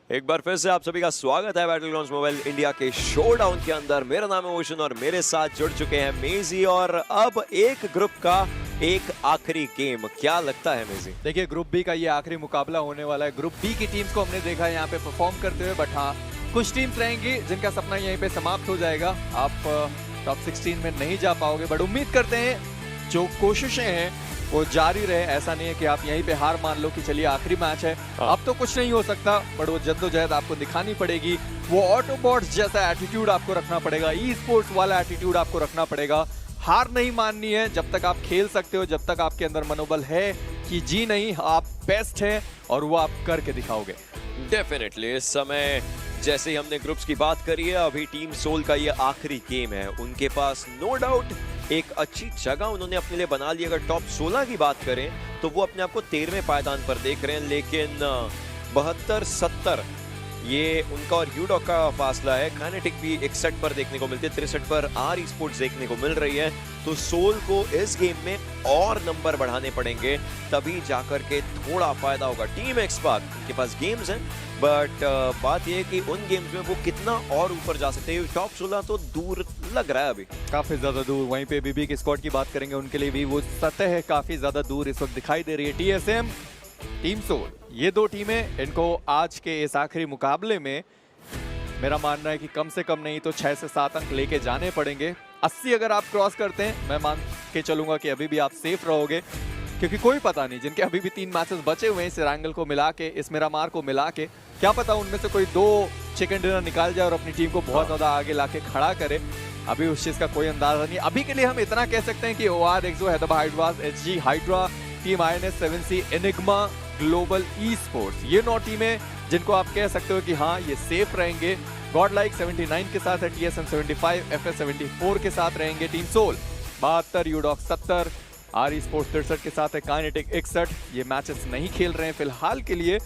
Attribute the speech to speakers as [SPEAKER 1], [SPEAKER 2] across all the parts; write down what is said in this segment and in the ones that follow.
[SPEAKER 1] एक बार फिर से आप सभी का स्वागत है बैटलग्राउंड्स मोबाइल इंडिया के शोडाउन के अंदर। मेरा नाम है ओशन और मेरे साथ जुड़ चुके हैं मेजी। और अब एक ग्रुप का एक आखिरी गेम, क्या लगता है मेजी?
[SPEAKER 2] देखिए, ग्रुप बी का ये आखिरी मुकाबला होने वाला है। ग्रुप बी की टीम्स को हमने देखा है यहाँ पे परफॉर्म करते हुए, बट हाँ, कुछ टीम्स रहेंगी जिनका सपना यहीं पे समाप्त हो जाएगा। आप टॉप 16 में नहीं जा पाओगे, बट उम्मीद करते हैं जो कोशिशें हैं वो जारी रहे। ऐसा नहीं है कि आप यहीं पे हार मान लो कि चलिए आखिरी मैच है, अब तो कुछ नहीं हो सकता, बट वो जद्दोजहद आपको दिखानी पड़ेगी। वो ऑटोबॉट्स जैसा एटीट्यूड आपको रखना पड़ेगा, ई स्पोर्ट्स वाला एटीट्यूड आपको रखना पड़ेगा। हार नहीं माननी है। जब तक आप खेल सकते हो, जब तक आपके अंदर मनोबल है कि जी नहीं, आप बेस्ट हैं और वो आप करके दिखाओगे।
[SPEAKER 1] डेफिनेटली इस समय जैसे ही हमने ग्रुप्स की बात करी है, अभी टीम सोल का ये आखिरी गेम है। उनके पास नो डाउट एक अच्छी जगह उन्होंने अपने लिए बना ली। अगर टॉप 16 की बात करें तो वो अपने आप को 13वें पायदान पर देख रहे हैं, लेकिन 72-70 ये उनका और यूडॉक का फासला है। काइनेटिक भी 61 पर देखने को मिलती है, 63 पर आर स्पोर्ट्स देखने को मिल रही है। तो सोल को इस गेम में और नंबर बढ़ाने पड़ेंगे, तभी जाकर के थोड़ा फायदा होगा। टीम एक्सपार्क उनके पास गेम्स हैं, बट बात यह है कि उन गेम्स में वो कितना और ऊपर जा सकते हैं। टॉप 16 तो दूर लग रहा है अभी,
[SPEAKER 2] काफी ज्यादा दूर। वहीं पे बीबी की स्क्वाड की बात करेंगे, उनके लिए भी वो सतह है काफी ज्यादा दूर इस वक्त दिखाई दे रही है। टीएसएम, टीम सोल, ये दो टीमें, इनको आज के इस आखिरी मुकाबले में मेरा मानना है कि कम से कम नहीं तो 6 से 7 अंक लेके जाने पड़ेंगे। 80 अगर आप क्रॉस करते हैं, मैं मान के चलूंगा कि अभी भी आप सेफ रहोगे, क्योंकि कोई पता नहीं, जिनके अभी भी 3 मैचेस बचे हुए हैं इस एंगल को मिला के, इस मिरामार को मिला के, क्या पता उनमें से कोई 2 चिकन डिनर निकाल जाए और अपनी टीम को बहुत ज्यादा आगे लाके खड़ा करे। अभी उस चीज का कोई अंदाजा नहीं। अभी के लिए हम इतना कह सकते हैं कि OR, Exo, Hyderabad Hydras, HG Hydra, team INS, 7C, Enigma, Global Esports, ये 9 टीमें जिनको आप कह सकते हो कि हाँ ये सेफ रहेंगे। गॉडलाइक 79 के साथ है, TSM 75, FS 74 के साथ रहेंगे। टीम सोल 72, यूडॉक 70, आर स्पोर्ट्स 63 के साथ है, काइनेटिक 61। ये मैचेस नहीं खेल रहे हैं फिलहाल के लिए,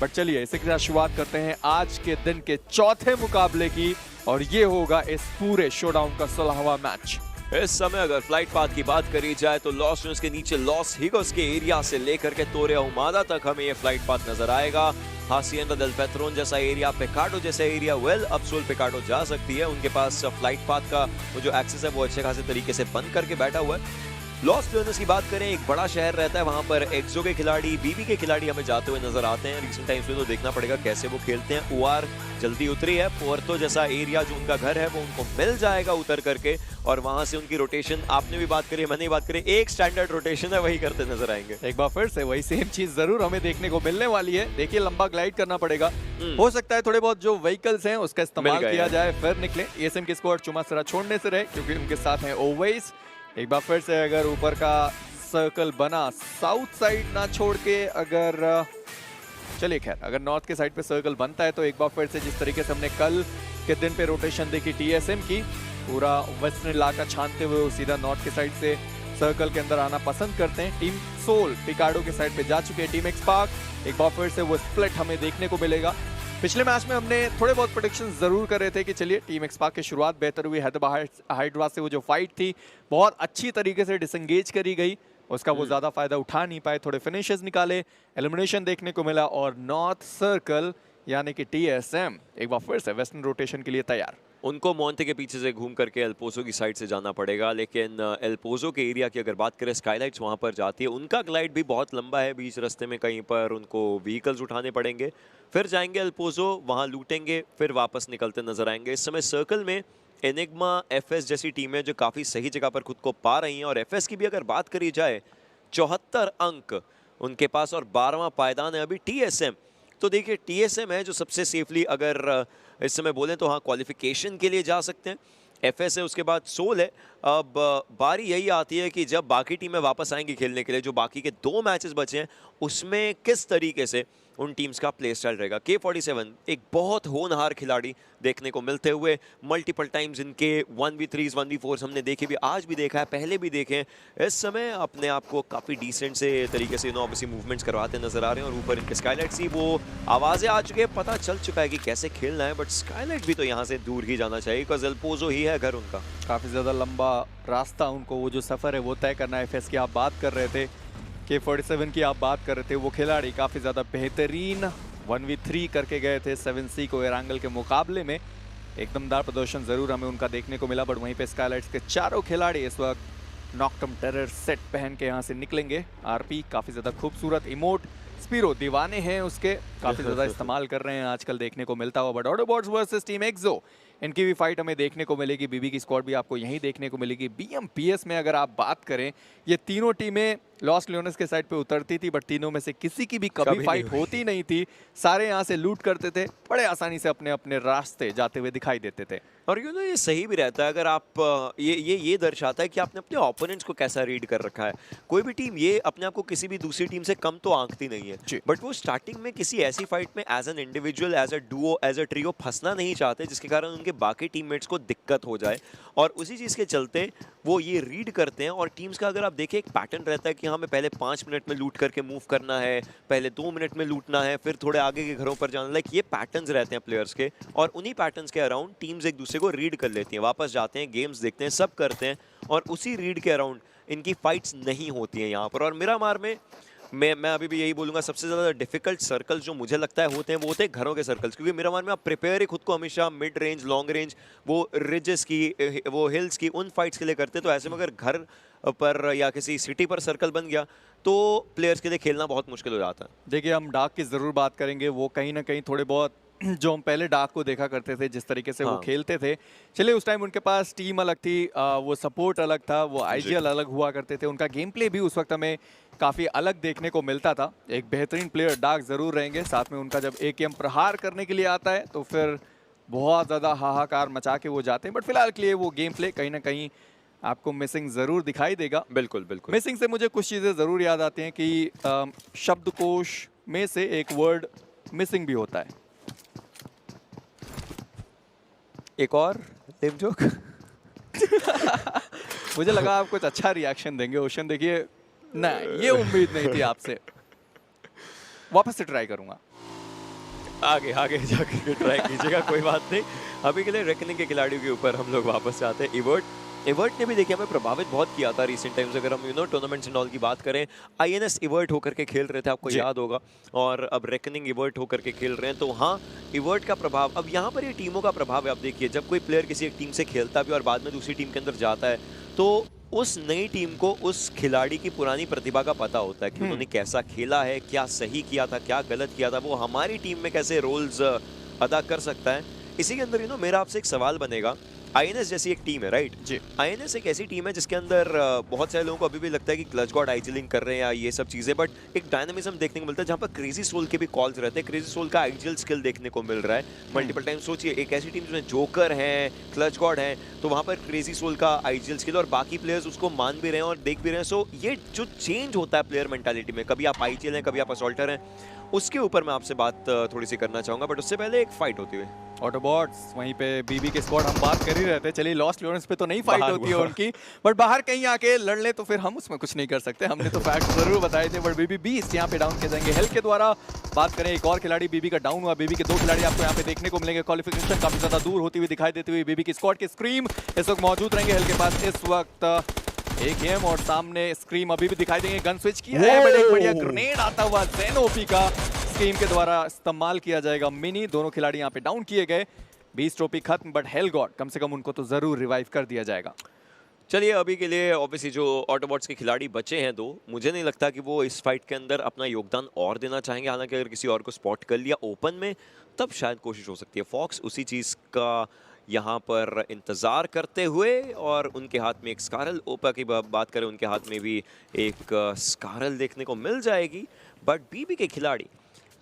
[SPEAKER 2] बट चलिए इसी के साथ शुरुआत करते हैं आज के दिन के चौथे मुकाबले की, और ये होगा इस पूरे शोडाउन का 16वां मैच।
[SPEAKER 1] इस समय अगर फ्लाइट पाथ की बात करी जाए तो लॉस एंजल्स के नीचे लॉस हिगोस के एरिया से लेकर के तोरे उमादा तक हमें ये फ्लाइट पाथ नजर आएगा। हासिएंडा डेल पेट्रोन जैसा एरिया, पेकाडो जैसा एरिया, वेल अब सोल पेकाडो जा सकती है। उनके पास फ्लाइट पाथ का वो जो एक्सेस है वो अच्छे खासे तरीके से बंद करके बैठा हुआ है। लॉस एंजल्स की बात करें, एक बड़ा शहर रहता है, वहां पर एक्सो के खिलाड़ी, बीबी के खिलाड़ी हमें जाते हुए नजर आते हैं। रिसेंट टाइम्स में तो देखना पड़ेगा कैसे वो खेलते हैं। OR जल्दी उतरी है, पोर्तो जैसा एरिया जो उनका घर है वो उनको मिल जाएगा उतर करके, और वहां से उनकी रोटेशन, आपने भी बात करी, मैंने भी बात करी, एक स्टैंडर्ड रोटेशन है वही करते नजर आएंगे।
[SPEAKER 2] एक बार फिर से वही सेम चीज जरूर हमें देखने को मिलने वाली है। देखिए, लंबा ग्लाइड करना पड़ेगा, हो सकता है थोड़े बहुत जो व्हीकल्स हैं उसका इस्तेमाल किया जाए, फिर निकले। ESM की स्क्वाड चुमासरा छोड़ने से रहे, क्योंकि उनके साथ हैं ओवेस। एक बार फिर से अगर ऊपर का सर्कल बना, साउथ साइड ना छोड़ के, अगर चलिए खैर, अगर नॉर्थ के साइड पे सर्कल बनता है तो एक बार फिर से जिस तरीके से हमने कल के दिन पे रोटेशन देखी TSM की, पूरा वेस्टर्न इलाका छानते हुए वो सीधा नॉर्थ के साइड से सर्कल के अंदर आना पसंद करते हैं। टीम सोल पिकाडो के साइड पे जा चुके हैं। टीम एक्सपार्क, एक बार फिर से वो स्प्लिट हमें देखने को मिलेगा। पिछले मैच में हमने थोड़े बहुत प्रेडिक्शन जरूर कर रहे थे कि चलिए टीम एक्सपार्क की शुरुआत बेहतर हुई, हैदराबाद हाइड्रास से वो जो फाइट थी बहुत अच्छी तरीके से डिसंगेज करी गई, उसका वो ज्यादा फायदा उठा नहीं पाए, थोड़े फिनिशेस निकाले, एलिमिनेशन देखने को मिला, और नॉर्थ सर्कल यानी कि TSM एक बार फिर से वेस्टर्न रोटेशन के लिए तैयार।
[SPEAKER 1] उनको मोंटे के पीछे से घूम करके एल्पोजो की साइड से जाना पड़ेगा, लेकिन एल्पोजो के एरिया की अगर बात करें, स्काईलाइट्स वहां पर जाती है। उनका ग्लाइड भी बहुत लंबा है, बीच रास्ते में कहीं पर उनको व्हीकल्स उठाने पड़ेंगे, फिर जाएंगे एल्पोजो, वहां लूटेंगे, फिर वापस निकलते नजर आएंगे। इस समय सर्कल में एनिग्मा, FS जैसी टीमें जो काफ़ी सही जगह पर खुद को पा रही हैं, और FS की भी अगर बात करी जाए 74 अंक उनके पास और 12वां पायदान है अभी TSM। तो देखिए, TSM है जो सबसे सेफली अगर इस समय बोलें तो हाँ क्वालिफिकेशन के लिए जा सकते हैं। FS है, उसके बाद सोल है। अब बारी यही आती है कि जब बाकी टीमें वापस आएंगी खेलने के लिए, जो बाकी के 2 मैचेस बचे हैं, उसमें किस तरीके से उन टीम्स का प्ले स्टाइल रहेगा। K47 एक बहुत होनहार खिलाड़ी देखने को मिलते हुए, मल्टीपल टाइम्स इनके 1v3s 1v4s हमने देखे भी, आज भी देखा है, पहले भी देखे हैं। इस समय अपने आप को काफ़ी डिसेंट से तरीके से ऑब्वियसली मूवमेंट्स करवाते नजर आ रहे हैं, और ऊपर इनके स्काईलाइट सी वो आवाज़ें आ चुकी है, पता चल चुका है कि कैसे खेलना है, बट स्काईलाइट भी तो यहाँ से दूर ही जाना चाहिए, बिकॉज एल्पोजो ही है घर उनका।
[SPEAKER 2] काफी ज्यादा लंबा रास्ता उनको, वो जो सफर है वो तय करना है। FS की आप बात कर रहे थे, K47 की आप बात कर रहे थे, वो खिलाड़ी काफी ज्यादा बेहतरीन 1v3 करके गए थे 7C को एरांगल के मुकाबले में। एक दमदार प्रदर्शन जरूर हमें उनका देखने को मिला, बट वहीं पे स्काईलाइट्स के चारों खिलाड़ी इस वक्त नॉकटम टेरर सेट पहन के यहाँ से निकलेंगे। आरपी काफ़ी ज़्यादा खूबसूरत इमोट, स्पीरो दीवाने हैं उसके, काफ़ी ज़्यादा इस्तेमाल कर रहे हैं आजकल देखने को मिलता हुआ। बट ऑटोबॉट्स वर्सेस टीम एक्सो, इनकी भी फाइट हमें देखने को मिलेगी। बीबी की स्क्वाड भी आपको यहीं देखने को मिलेगी। BMPS में अगर आप बात करें, ये तीनों टीमें लॉस लियोनेस के साइड पे उतरती थी, बट तीनों में से किसी की भी कभी फाइट होती नहीं थी। सारे यहाँ से लूट करते थे, बड़े आसानी से अपने अपने रास्ते जाते हुए दिखाई देते थे।
[SPEAKER 1] और ये सही भी रहता है, अगर आप ये दर्शाता है कि आपने अपने ओपोनेंट्स को कैसा रीड कर रखा है। कोई भी टीम ये अपने आप को किसी भी दूसरी टीम से कम तो आंकती नहीं है, बट वो स्टार्टिंग में किसी ऐसी फाइट में as an individual, as a duo, as a trio फंसना नहीं चाहते, जिसके कारण उनके बाकी टीममेट्स को दिक्कत हो जाए। और उसी चीज़ के चलते वो ये रीड करते हैं। और टीम्स का अगर आप देखें, एक पैटर्न रहता है कि हमें पहले 5 मिनट में लूट करके मूव करना है, पहले 2 मिनट में लूटना है, फिर थोड़े आगे के घरों पर जाना। लाइक ये पैटर्न्स रहते हैं प्लेयर्स के, और उन्हीं पैटर्न्स के अराउंड टीम्स एक दूसरे को रीड कर लेती हैं, वापस जाते हैं, गेम्स देखते हैं, सब करते हैं, और उसी रीड के अराउंड इनकी फाइट्स नहीं होती हैं यहाँ पर। और मिरामार में मैं अभी भी यही बोलूँगा, सबसे ज़्यादा डिफिकल्ट सर्कल्स जो मुझे लगता है होते हैं, वो होते हैं घरों के सर्कल्स। क्योंकि मिरामार में आप प्रिपेयर ही खुद को हमेशा मिड रेंज, लॉन्ग रेंज, वो रिजेस की, वो हिल्स की, उन फाइट्स के लिए करते हैं। तो ऐसे में अगर घर पर या किसी सिटी पर सर्कल बन गया तो प्लेयर्स के लिए खेलना बहुत मुश्किल हो जाता है।
[SPEAKER 2] देखिए, हम डार्क की ज़रूर बात करेंगे। वो कहीं ना कहीं थोड़े बहुत जो हम पहले डार्क को देखा करते थे, जिस तरीके से वो खेलते थे, चलिए उस टाइम उनके पास टीम अलग थी, वो सपोर्ट अलग था, वो IGL अलग हुआ करते थे। उनका गेम प्ले भी उस वक्त हमें काफ़ी अलग देखने को मिलता था। एक बेहतरीन प्लेयर डार्क ज़रूर रहेंगे। साथ में उनका जब AKM प्रहार करने के लिए आता है तो फिर बहुत ज़्यादा हाहाकार मचा के वो जाते हैं। बट फिलहाल के लिए वो गेम प्ले कहीं ना कहीं आपको मिसिंग ज़रूर दिखाई देगा।
[SPEAKER 1] बिल्कुल बिल्कुल।
[SPEAKER 2] मिसिंग से मुझे कुछ चीज़ें ज़रूर याद आती हैं कि शब्दकोश में से एक वर्ड मिसिंग भी होता है।
[SPEAKER 1] एक और लेम जोक
[SPEAKER 2] मुझे लगा आप कुछ अच्छा रिएक्शन देंगे। ओशन देखिए, नहीं, ये उम्मीद नहीं थी आपसे। वापस से ट्राई करूंगा।
[SPEAKER 1] आगे आगे जाकर ट्राई कीजिएगा, कोई बात नहीं। अभी के लिए रेकनिंग के खिलाड़ियों के ऊपर हम लोग वापस आते हैं। इवर्ट ने भी देखिए हमें प्रभावित बहुत किया था रिसेंट टाइम्स। अगर हम टूर्नामेंट्स एंड ऑल की बात करें, INS इवर्ट होकर के खेल रहे थे, आपको याद होगा, और अब रेकनिंग इवर्ट होकर के खेल रहे हैं। तो हाँ, इवर्ट का प्रभाव, अब यहाँ पर ये टीमों का प्रभाव है। आप देखिए, जब कोई प्लेयर किसी एक टीम से खेलता भी और बाद में दूसरी टीम के अंदर जाता है, तो उस नई टीम को उस खिलाड़ी की पुरानी प्रतिभा का पता होता है कि उन्होंने कैसा खेला है, क्या सही किया था, क्या गलत किया था, वो हमारी टीम में कैसे रोल्स अदा कर सकता है। इसी के अंदर मेरा आपसे एक सवाल बनेगा। INS जैसी एक टीम है, राइट जी। INS एक ऐसी टीम है जिसके अंदर बहुत सारे लोगों को अभी भी लगता है कि क्लच गॉड IGLing कर रहे हैं या ये सब चीज़ें, बट एक डायनामिज्म देखने को मिलता है जहाँ पर क्रेजी सोल के भी कॉल्स रहते हैं। क्रेजी सोल का IGL स्किल देखने को मिल रहा है मल्टीपल टाइम। सोचिए, एक ऐसी टीम जिसमें जोकर हैं, क्लच गॉड हैं, तो वहाँ पर क्रेजी सोल का IGL स्किल, और बाकी प्लेयर्स उसको मान भी रहे हैं और देख भी रहे हैं। सो ये जो चेंज होता है प्लेयर मेंटालिटी में, कभी आप IGL हैं, कभी आप असॉल्टर हैं, उसके ऊपर मैं आपसे बात थोड़ी सी करना चाहूँगा। बट उससे पहले एक फाइट होती हुई
[SPEAKER 2] ऑटोबॉट्स, वहीं पे बीबी के स्क्वाड हम बात कर ही रहे थे। चलिए, लॉस्ट लियोनेस पे तो नहीं फाइट होती है उनकी, बट बाहर कहीं आके लड़ ले तो फिर हम उसमें कुछ नहीं कर सकते। हमने तो फैक्ट जरूर बताए थे। बट बीबी 20 यहाँ पे डाउन किए जाएंगे हेल्थ के द्वारा। बात करें, एक और खिलाड़ी बीबी का डाउन हुआ। बीबी के 2 खिलाड़ी आपको यहाँ पे देखने को मिलेंगे। क्वालिफिकेशन काफी ज्यादा दूर होती हुई दिखाई देती हुई बीबी की स्क्वाड के स्क्रीम इस वक्त मौजूद रहेंगे हेल्थ के पास। इस वक्त AKM और सामने स्क्रीम अभी भी दिखाई देंगे। गन स्विच किया है, बट एक बढ़िया ग्रेनेड आता हुआ ज़ेन OP का स्क्रीम के द्वारा इस्तेमाल किया जाएगा। मिनी, दोनों खिलाड़ी यहाँ पे डाउन किए गए। 20 ट्रॉफी खत्म, बट हेल गॉड कम से कम उनको तो जरूर रिवाइव कर दिया जाएगा।
[SPEAKER 1] चलिए, अभी के लिए ऑब्वियसली जो ऑटोबॉट्स के खिलाड़ी बचे हैं 2, मुझे नहीं लगता कि वो इस फाइट के अंदर अपना योगदान और देना चाहेंगे। हालांकि अगर किसी और को स्पॉट कर लिया ओपन में, तब शायद कोशिश हो सकती है। फॉक्स उसी चीज़ का यहाँ पर इंतज़ार करते हुए, और उनके हाथ में एक स्कारल, ओपा की बात करें, उनके हाथ में भी एक स्कारल देखने को मिल जाएगी। बट बीबी के खिलाड़ी,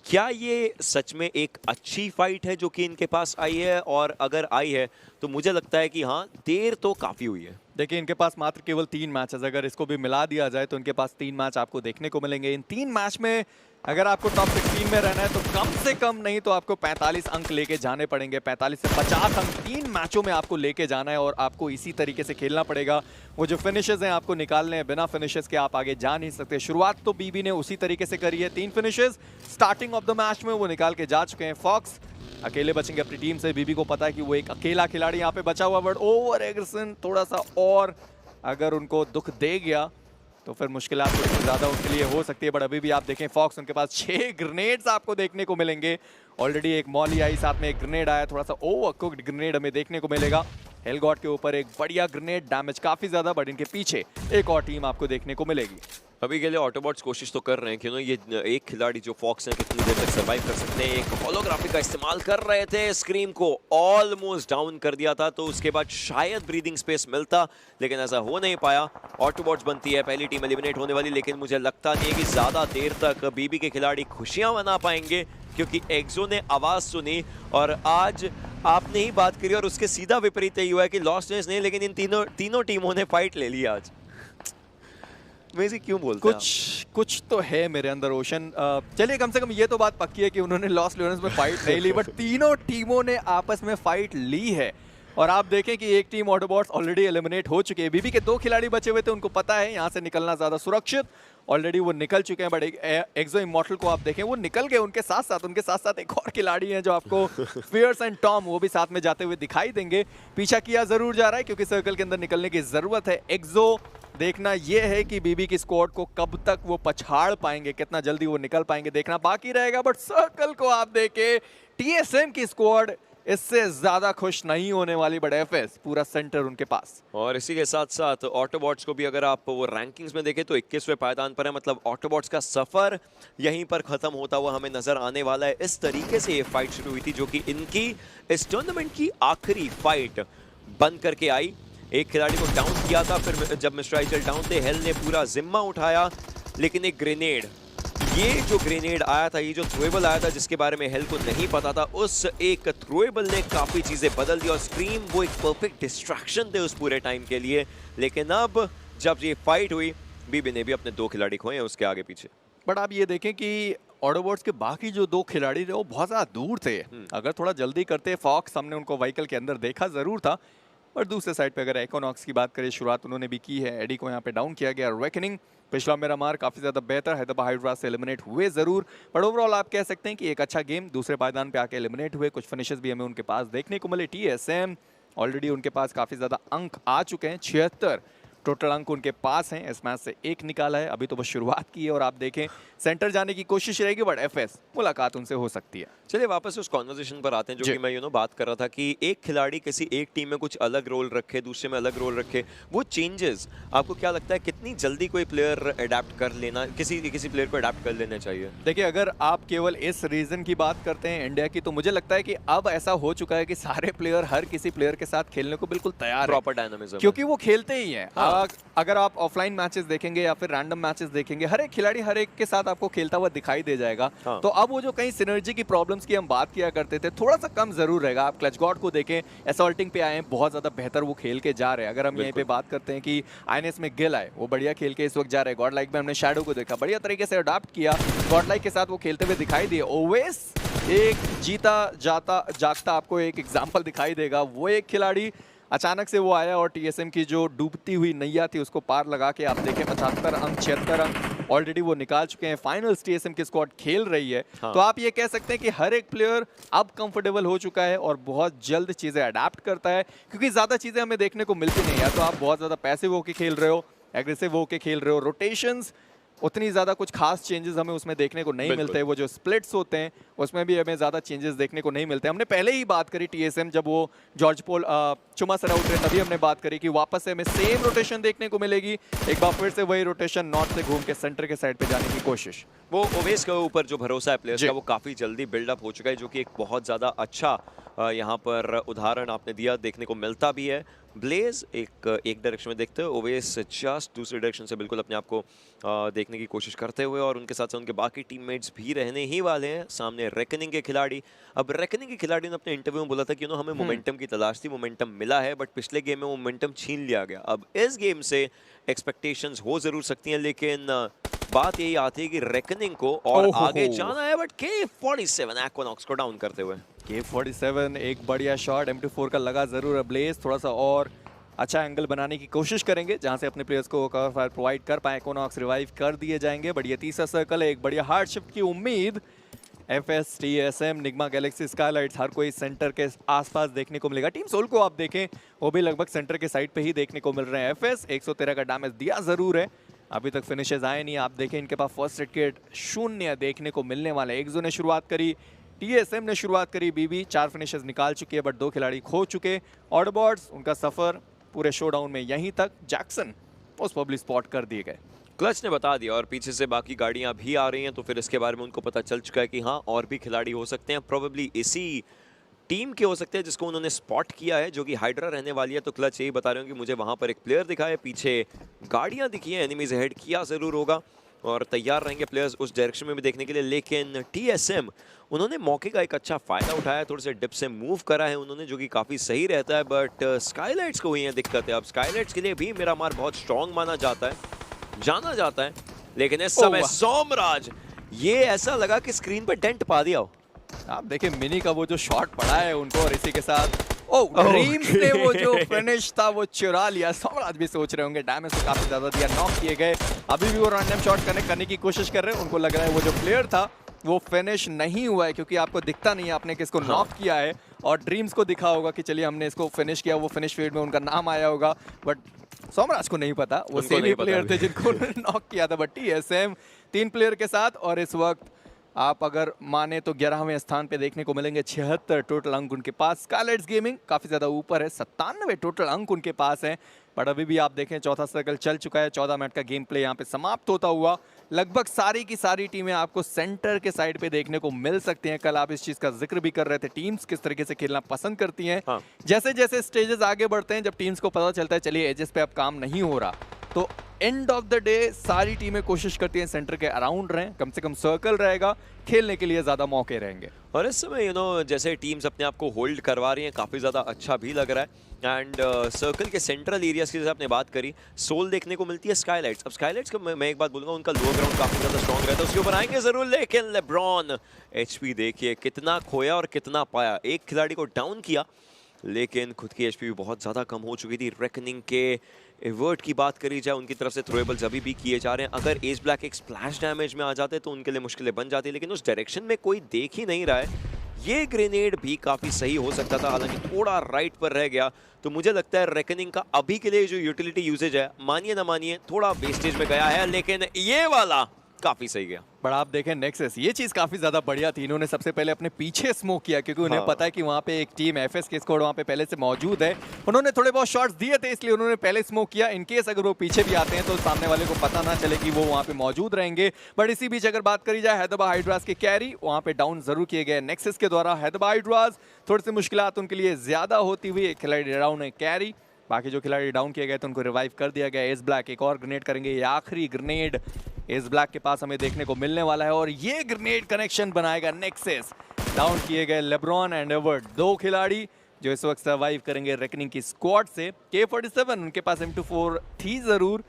[SPEAKER 1] क्या ये सच में एक अच्छी फाइट है जो कि इनके पास आई है? और अगर आई है तो मुझे लगता है कि हाँ, देर तो काफ़ी हुई है।
[SPEAKER 2] देखिए, इनके पास मात्र केवल 3 मैचेस, अगर इसको भी मिला दिया जाए तो इनके पास 3 मैच आपको देखने को मिलेंगे। इन 3 मैच में अगर आपको टॉप 16 में रहना है तो कम से कम नहीं तो आपको 45 अंक लेके जाने पड़ेंगे। 45 से 50 अंक 3 मैचों में आपको लेके जाना है, और आपको इसी तरीके से खेलना पड़ेगा। वो जो फिनिशेस हैं आपको निकालने हैं, बिना फिनिशेस के आप आगे जा नहीं सकते। शुरुआत तो बीबी ने उसी तरीके से करी है। 3 finishes starting of the match में वो निकाल के जा चुके हैं। फॉक्स अकेले बचेंगे अपनी टीम से। बीबी को पता है कि वो एक अकेला खिलाड़ी यहाँ पे बचा हुआ, बट ओवर एग्रेशन थोड़ा सा और अगर उनको दुख दे गया तो फिर मुश्किलात थोड़ी सी ज़्यादा उनके लिए हो सकती है। बट अभी भी आप देखें फॉक्स, उनके पास 6 ग्रेनेड्स आपको देखने को मिलेंगे। ऑलरेडी एक मॉली आई, साथ में एक ग्रेनेड आया, थोड़ा सा ओवर कुक्ड ग्रेनेड हमें देखने को मिलेगा। हेलगॉट के ऊपर एक बढ़िया ग्रेनेड, डैमेज काफ़ी ज़्यादा, बट इनके पीछे एक और टीम आपको देखने को मिलेगी।
[SPEAKER 1] अभी के लिए ऑटोबॉट्स कोशिश तो कर रहे हैं कि ये एक खिलाड़ी जो फॉक्स है कितनी देर तक सर्वाइव कर सकते हैं। एक होलोग्राफी का इस्तेमाल कर रहे थे, स्क्रीम को ऑलमोस्ट डाउन कर दिया था, तो उसके बाद शायद ब्रीदिंग स्पेस मिलता, लेकिन ऐसा हो नहीं पाया। ऑटोबॉट्स बनती है पहली टीम एलिमिनेट होने वाली, लेकिन मुझे लगता नहीं है कि ज़्यादा देर तक बीबी के खिलाड़ी खुशियाँ मना पाएंगे, क्योंकि एक्सो ने आवाज़ सुनी और आज आपने ही बात करी और उसके सीधा विपरीत यही हुआ है कि लॉस्ट नेस नहीं, लेकिन इन तीनों टीमों ने फाइट ले ली आज। वैसे क्यों बोलते हैं
[SPEAKER 2] कुछ तो है मेरे अंदर ओशन। चलिए कम से कम ये तो बात पक्की है कि उन्होंने लॉस्ट लियोनेस में फाइट नहीं ली, बट तीनों टीमों ने आपस में फाइट ली है। और आप देखें कि एक टीम ऑटोबॉट्स ऑलरेडी एलिमिनेट हो चुके हैं। बीबी के 2 खिलाड़ी बचे हुए थे, उनको पता है यहाँ से निकलना ज़्यादा सुरक्षित, ऑलरेडी वो निकल चुके हैं। बट एक्सो इमॉर्टल को आप देखें, वो निकल गए, उनके साथ साथ एक और खिलाड़ी हैं जो आपको फियर्स एंड टॉम, वो भी साथ में जाते हुए दिखाई देंगे। पीछा किया ज़रूर जा रहा है क्योंकि सर्कल के अंदर निकलने की ज़रूरत है। एक्सो देखना यह है कि बीबी की स्क्वाड को कब तक वो पछाड़ पाएंगे, कितना जल्दी वो निकल पाएंगे, देखना बाकी रहेगा। बट सर्कल को आप देखें, टीएसएम की स्क्वाड इससे ज्यादा खुश नहीं होने वाली, बट एफएस पूरा सेंटर उनके पास।
[SPEAKER 1] और इसी के साथ साथ ऑटोबॉट्स को भी अगर आप वो रैंकिंग्स में देखें तो 21वें पायदान पर है, मतलब ऑटोबॉट्स का सफर यहीं पर खत्म होता हुआ हमें नजर आने वाला है। इस तरीके से ये फाइट शुरू हुई थी, जो कि इनकी इस टूर्नामेंट की आखिरी फाइट बन करके आई। एक खिलाड़ी को डाउन किया था, फिर जब मिस्टर आइचल डाउन थे, हेल ने पूरा जिम्मा उठाया, लेकिन एक ग्रेनेड, ये जो ग्रेनेड आया था, ये जो थ्रोएबल आया था जिसके बारे में हेल को नहीं पता था, उस एक थ्रोएबल ने काफी चीजें बदल दी और स्क्रीम वो एक परफेक्ट डिस्ट्रैक्शन थे उस पूरे टाइम के लिए। लेकिन अब जब ये फाइट हुई, बीबी ने भी अपने 2 खिलाड़ी खोए हैं उसके आगे पीछे।
[SPEAKER 2] बट आप ये देखें कि ऑटोबॉट्स के बाकी जो 2 खिलाड़ी थे वो बहुत ज़्यादा दूर थे। अगर थोड़ा जल्दी करते, फॉक्स हमने उनको व्हीकल के अंदर देखा ज़रूर था। और दूसरे साइड पे अगर इकोनॉक्स की बात करें, शुरुआत उन्होंने भी की है, एडी को यहाँ पे डाउन किया गया। रेकनिंग पिछला मेरा मार काफ़ी ज़्यादा बेहतर, हैदराबाद हाइड्रा से एलिमिनेट हुए ज़रूर, बट ओवरऑल आप कह सकते हैं कि एक अच्छा गेम। दूसरे पायदान पे आके एलिमिनेट हुए, कुछ फिनिशेस भी हमें उनके पास देखने को मिले। टीएसएम ऑलरेडी उनके पास काफ़ी ज़्यादा अंक आ चुके हैं, 76 टोटल अंक उनके पास हैं। इस मैच से 1 निकाला है, अभी तो बस शुरुआत की है। और आप देखें सेंटर जाने की कोशिश रहेगी, बट एफएस मुलाकात उनसे हो सकती है।
[SPEAKER 1] चलिए वापस उस कॉन्वर्सेशन पर आते हैं जो कि मैं बात कर रहा था कि एक खिलाड़ी किसी एक टीम में कुछ अलग रोल रखे, दूसरे में अलग रोल रखे, वो चेंजेस आपको क्या लगता है कितनी जल्दी कोई प्लेयर अडेप्ट कर लेना, किसी प्लेयर को अडेप्ट कर लेना चाहिए?
[SPEAKER 2] देखिए, अगर आप केवल इस रीजन की बात करते हैं इंडिया की, तो मुझे लगता है कि अब ऐसा हो चुका है कि सारे प्लेयर हर किसी प्लेयर के साथ खेलने को बिल्कुल तैयार है,
[SPEAKER 1] प्रॉपर डायनामिज्म,
[SPEAKER 2] क्योंकि वो खेलते ही हैं। अगर आप ऑफलाइन मैचेस देखेंगे या फिर रैंडम मैचेस देखेंगे, हर एक खिलाड़ी हर एक के साथ आपको खेलता हुआ दिखाई दे जाएगा। तो अब वो जो कहीं सिनर्जी की प्रॉब्लम्स की हम बात किया करते थे, थोड़ा सा कम जरूर रहेगा। आप क्लच गॉड को देखें, असॉल्टिंग पे आए हैं, बहुत ज्यादा बेहतर वो खेल के जा रहे हैं। अगर हम यहीं पे बात करते हैं कि आईएनएस में गिल आए, वो बढ़िया खेल के इस वक्त जा रहे हैं। गॉड लाइक में हमने शैडो को देखा, बढ़िया तरीके से अडॉप्ट किया, गॉड लाइक के साथ वो खेलते हुए दिखाई दिए। ओवेस एक जीता जागता आपको एक एग्जाम्पल दिखाई देगा। वो एक खिलाड़ी अचानक से वो आया और टीएसएम की जो डूबती हुई नैया थी उसको पार लगा के आप देखें 75 अंक 76 अंक ऑलरेडी वो निकाल चुके हैं। फाइनल्स टीएसएम की स्क्वाड खेल रही है। तो आप ये कह सकते हैं कि हर एक प्लेयर अब कंफर्टेबल हो चुका है और बहुत जल्द चीज़ें अडेप्ट करता है, क्योंकि ज़्यादा चीज़ें हमें देखने को मिलती नहीं है। तो आप बहुत ज़्यादा पैसिव होके खेल रहे हो, एग्रेसिव होके खेल रहे हो, रोटेशंस उतनी ज़्यादा कुछ खास चेंजेस हमें उसमें देखने को नहीं मिलते। वो जो स्प्लिट्स होते हैं उसमें भी हमें ज़्यादा चेंजेस देखने को नहीं मिलते। हमने पहले ही बात करी टीएसएम जब वो जॉर्ज पोल चुमा सर आउट रहे, तभी हमने बात करी कि वापस से हमें सेम रोटेशन देखने को मिलेगी। एक बार फिर से वही रोटेशन, नॉर्थ से घूम के सेंटर के साइड पे जाने की कोशिश।
[SPEAKER 1] वो ओवेस के ऊपर जो भरोसा है प्लेयर्स का, वो काफ़ी जल्दी बिल्डअप हो चुका है, जो कि एक बहुत ज़्यादा अच्छा यहाँ पर उदाहरण आपने दिया, देखने को मिलता भी है। ब्लेज एक डायरेक्शन में देखते हैं, ओवेस जस्ट दूसरे डायरेक्शन से बिल्कुल अपने आप को देखने की कोशिश करते हुए, और उनके साथ साथ उनके बाकी टीममेट्स भी रहने ही वाले हैं। सामने रेकनिंग के खिलाड़ी, अब रेकनिंग के खिलाड़ी ने अपने इंटरव्यू में बोला था कि हमें मोमेंटम की तलाश थी, मोमेंटम मिला है, बट पिछले गेम में मोमेंटम छीन लिया गया। अब इस गेम से एक्सपेक्टेशंस हो जरूर सकती हैं, लेकिन बात यही आती है कि रेकनिंग को और आगे जाना है, बट K47 एक्वानॉक्स को डाउन करते हुए।
[SPEAKER 2] K47 एक बढ़िया शॉट M24 का लगा जरूर है। ब्लेज थोड़ा सा और अच्छा एंगल बनाने की कोशिश करेंगे जहां से अपने प्लेयर्स को कवर फायर प्रोवाइड कर पाए। एक्वानॉक्स रिवाइव कर दिए जाएंगे। बढ़िया तीसरा सर्कल है, एक बढ़िया हार्ड शिफ्ट की उम्मीद। FS, TSM, Nyingma Galaxy, Skylights हर कोई सेंटर के आसपास देखने को मिलेगा। टीम सोल को आप देखें, वो भी लगभग सेंटर के साइड पे ही देखने को मिल रहे हैं। एफएस 113 का डैमेज दिया जरूर है, अभी तक फिनिशेस आए नहीं। आप देखें इनके पास फर्स्ट एड किट 0 देखने को मिलने वाला है। एक्सो ने शुरुआत करी, टीएसएम ने शुरुआत करी, बीबी 4 फिनिशेस निकाल चुकी है, बट 2 खिलाड़ी खो चुके। ऑडबॉट्स उनका सफर पूरे शोडाउन में यहीं तक। जैक्सन मोस्ट प्रोबेबली स्पॉट कर दिए गए।
[SPEAKER 1] क्लच ने बता दिया और पीछे से बाकी गाड़ियां भी आ रही हैं, तो फिर इसके बारे में उनको पता चल चुका है कि हाँ और भी खिलाड़ी हो सकते हैं। प्रोबेबली इसी टीम के हो सकते हैं जिसको उन्होंने स्पॉट किया है, जो कि हाइड्रा रहने वाली है। तो क्लच यही बता रहे हो कि मुझे वहां पर एक प्लेयर दिखा है, पीछे गाड़ियां दिखी हैं, एनिमीज हेड किया जरूर होगा और तैयार रहेंगे प्लेयर्स उस डायरेक्शन में भी देखने के लिए। लेकिन टीएसएम उन्होंने मौके का एक अच्छा फायदा उठाया, थोड़े से डिप से मूव करा है उन्होंने, जो कि काफी सही रहता है। बट स्काईलाइट्स को हुई है दिक्कत है। अब स्काईलाइट्स के लिए भी मेरा मार बहुत स्ट्रॉन्ग माना जाता है, जाना जाता है, लेकिन इस समय सोमराज ये ऐसा लगा कि स्क्रीन पर डेंट पा दिया हो।
[SPEAKER 2] आप देखिए मिनी का वो जो शॉट पड़ा है उनको, और इसी के साथ ड्रीम्स ने वो जो फिनिश था वो चुरा लिया। सोमराज भी सोच रहे होंगे डैमेज तो काफी ज्यादा दिया, नॉक किए गए। अभी भी वो रैंडम शॉट कनेक्ट करने की कोशिश कर रहे हैं। उनको लग रहा है वो जो प्लेयर था वो फिनिश नहीं हुआ है, क्योंकि आपको दिखता नहीं है आपने किसको नॉक किया है। और ड्रीम्स को दिखा होगा कि चलिए हमने इसको फिनिश किया, वो फिनिश फील्ड में उनका नाम आया होगा, बट सोमराज को नहीं पता। वो सेम ही प्लेयर थे जिनको नॉक किया था। बट टीएसएम 3 प्लेयर के साथ, और इस वक्त आप अगर माने तो 11वें स्थान पे देखने को मिलेंगे। 76 टोटल अंक उनके पास। स्काईलाइट्स गेमिंग काफी ज्यादा ऊपर है, 97 टोटल अंक उनके पास हैं। बट अभी भी आप देखें चौथा सर्कल चल चुका है, 14 मिनट का गेम प्ले यहाँ पे समाप्त होता हुआ। लगभग सारी की सारी टीमें आपको सेंटर के साइड पे देखने को मिल सकती हैं। कल आप इस चीज का जिक्र भी कर रहे थे, टीम्स किस तरीके से खेलना पसंद करती हैं।
[SPEAKER 1] हाँ।
[SPEAKER 2] जैसे जैसे स्टेजेस आगे बढ़ते हैं, जब टीम्स को पता चलता है चलिए एजेस पे अब काम नहीं हो रहा, तो एंड ऑफ द डे सारी टीमें कोशिश करती हैं सेंटर के अराउंड रहें, कम से कम सर्कल रहेगा, खेलने के लिए ज्यादा मौके रहेंगे।
[SPEAKER 1] और इस समय जैसे टीम्स अपने आप को होल्ड करवा रही हैं, काफ़ी ज़्यादा अच्छा भी लग रहा है। एंड सर्कल के सेंट्रल एरियाज की जैसे आपने बात करी, सोल देखने को मिलती है स्काईलाइट्स। अब स्काईलाइट्स का मैं एक बात बोलूँगा, उनका लोअर ग्राउंड काफ़ी ज़्यादा स्ट्रॉन्ग रहता है, उसके ऊपर आएंगे ज़रूर। लेकिन लेब्रॉन एचपी देखिए कितना खोया और कितना पाया। एक खिलाड़ी को डाउन किया, लेकिन खुद की एचपी भी बहुत ज़्यादा कम हो चुकी थी। रेकनिंग के एवर्ट की बात करी जाए, उनकी तरफ से थ्रोएबल्स अभी भी किए जा रहे हैं। अगर एज ब्लैक एक स्प्लैश डैमेज में आ जाते तो उनके लिए मुश्किलें बन जाती, लेकिन उस डायरेक्शन में कोई देख ही नहीं रहा है। ये ग्रेनेड भी काफ़ी सही हो सकता था, हालांकि थोड़ा राइट पर रह गया। तो मुझे लगता है रेकनिंग का अभी के लिए जो यूटिलिटी यूजेज है, मानिए ना मानिए, थोड़ा वेस्टेज में गया है, लेकिन ये वाला काफी सही गया।
[SPEAKER 2] पर आप देखें नेक्सस, ये चीज काफी ज्यादा बढ़िया थी। इन्होंने सबसे पहले अपने पीछे स्मोक किया, क्योंकि उन्हें पता है कि वहाँ पे एक टीम एफएस के स्क्वाड वहाँ पे पहले से मौजूद है। उन्होंने थोड़े बहुत शॉट्स दिए थे, इसलिए उन्होंने पहले स्मोक किया। इनकेस अगर वो पीछे भी आते हैं तो सामने वाले को पता ना चले कि वो वहाँ पे मौजूद रहेंगे। बट इसी बीच अगर बात करी जाए हैदराबाद हाइड्रास के कैरी, वहाँ पे डाउन जरूर किए गए नेक्सस के द्वारा। हैदराबाद हाइड्रास थोड़ी सी मुश्किलात उनके लिए ज्यादा होती हुई, एक खिलाड़ी डाउन है कैरी, बाकी जो खिलाड़ी डाउन किए गए तो उनको रिवाइव कर दिया गया। एस ब्लैक एक और ग्रेनेड करेंगे, ये आखिरी ग्रेनेड एस ब्लैक के पास हमें देखने को मिलने वाला है, और ये ग्रेनेड कनेक्शन बनाएगा नेक्सस। डाउन किए गए लेब्रॉन एंड एवर्ट, 2 खिलाड़ी जो इस वक्त सर्वाइव करेंगे रेकनिंग की स्क्वाड से। K47 उनके पास M24 थी जरूर,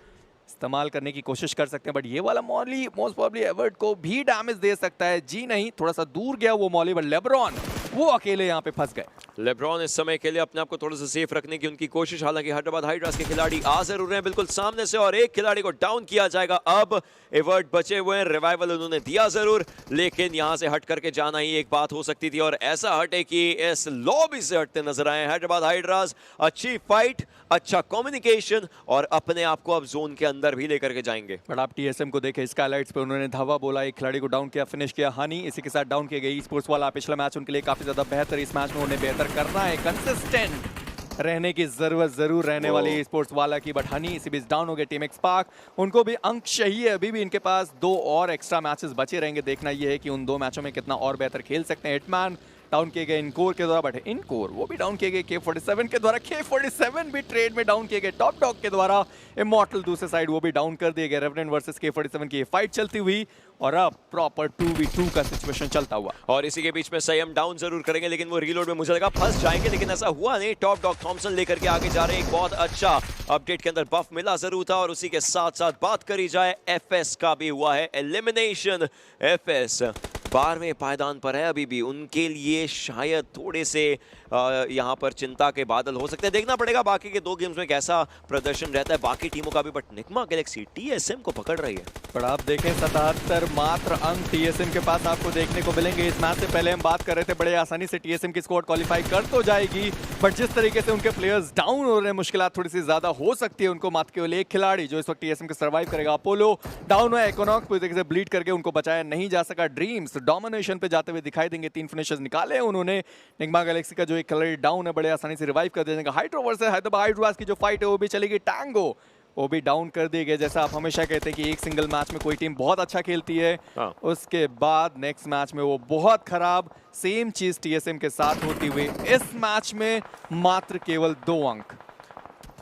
[SPEAKER 2] इस्तेमाल करने की कोशिश कर सकते हैं, बट ये वाला मॉली मोस्ट प्रोबेबली एवर्ट को भी डैमेज दे सकता है। जी नहीं, थोड़ा सा दूर गया वो मॉली, बट लेब्रॉन वो अकेले यहाँ पे फंस गए।
[SPEAKER 1] लेब्रॉन इस समय के लिए अपने आप को थोड़ा सा सेफ रखने की उनकी कोशिश, हालांकि हैदराबाद हाइड्रास के खिलाड़ी आ जरूर रहे हैं बिल्कुल सामने से, और एक खिलाड़ी को डाउन किया जाएगा। अब एवर्ट बचे हुए हैं, रिवाइवल उन्होंने दिया जरूर, लेकिन यहां से हट करके जाना ही एक बात हो सकती थी, और ऐसा हटे कि इस लॉबी से हटते नजर आए हैदराबाद हाइड्रास। अच्छी फाइट, अच्छा कम्युनिकेशन, और अपने आप को अब जोन के अंदर भी लेकर के जाएंगे।
[SPEAKER 2] बट आप टीएसएम को देखें, स्काईलाइट्स पे उन्होंने धावा बोला, एक खिलाड़ी को डाउन किया, फिनिश किया हानि, इसी के साथ डाउन किए गए। स्पोर्ट्स वाला पिछला मैच उनके लिए काफी ज्यादा बेहतर, इस मैच में उन्हें बेहतर करना है, कंसिस्टेंट रहने की जरूरत जरूर रहने वाली स्पोर्ट्स वाला की। बट हनी इसी बीच डाउन हो गए। टीम एक्सपार्क, उनको भी अंक चाहिए, अभी भी इनके पास 2 और एक्स्ट्रा मैचेस बचे रहेंगे। देखना यह है कि उन 2 मैचों में कितना और बेहतर खेल सकते हैं। हिटमैन डाउन किए गए इनकोर के द्वारा, बट इनकोर वो भी डाउन किए गए K47 के द्वारा। K47 भी ट्रेड में डाउन किए गए टॉप डॉग के द्वारा। इमॉर्टल दूसरे साइड वो भी डाउन कर दिए गए। रेवेनेंट वर्सेस K47 की फाइट चलती हुई, और अब प्रॉपर 2v2 का सिचुएशन चलता हुआ।
[SPEAKER 1] और इसी के बीच में संयम डाउन जरूर करेंगे, लेकिन वो रीलोड में मुझे लगा फंस जाएंगे, लेकिन ऐसा हुआ नहीं। टॉप डॉग थॉमसन लेकर के आगे जा रहे हैं। एक बहुत अच्छा अपडेट के अंदर बफ मिला जरूर था, और उसी के साथ साथ बात करी जाए एफएस का भी हुआ है एलिमिनेशन। एफएस 12वें पायदान पर है अभी भी, उनके लिए शायद थोड़े से यहाँ पर चिंता के बादल हो सकते हैं। देखना पड़ेगा बाकी के 2 गेम्स में कैसा प्रदर्शन रहता है बाकी टीमों का भी। बट निकमा गैलेक्सी टीएसएम को पकड़ रही है।
[SPEAKER 2] पर आप देखें 77 मात्र अंक टीएसएम के पास आपको देखने को मिलेंगे। इस मैच से पहले हम बात कर रहे थे बड़े आसानी से टीएसएम की स्क्वाड क्वालिफाई कर तो जाएगी, बट जिस तरीके से उनके प्लेयर्स डाउन हो रहे हैं मुश्किलात थोड़ी सी ज्यादा हो सकती है उनको। मात्र केवल एक खिलाड़ी जो इस वक्त टीएसएम के सर्वाइव करेगा, अपोलो डाउन हुआ, इकोनॉक्स पूरी तरीके से ब्लीड करके उनको बचाया नहीं जा सका। ड्रीम्स डोमिनेशन पे जाते हुए दिखाई देंगे, 3 फिनिशर्स निकाले उन्होंने। निग्मा गैलेक्सी का जो एक खिलाड़ी डाउन है बड़े आसानी से रिवाइव कर देगा। हाइड्रो वर्सेस हैदराबाद हाइड्रोस की जो फाइट है वो भी चलेगी। टैंगो वो भी डाउन कर दिए गए। जैसा आप हमेशा कहते हैं कि एक सिंगल मैच में कोई टीम बहुत अच्छा खेलती है, उसके बाद नेक्स्ट मैच में वो बहुत खराब। सेम चीज टीएसएम के साथ होती हुई इस मैच में मात्र केवल 2 अंक।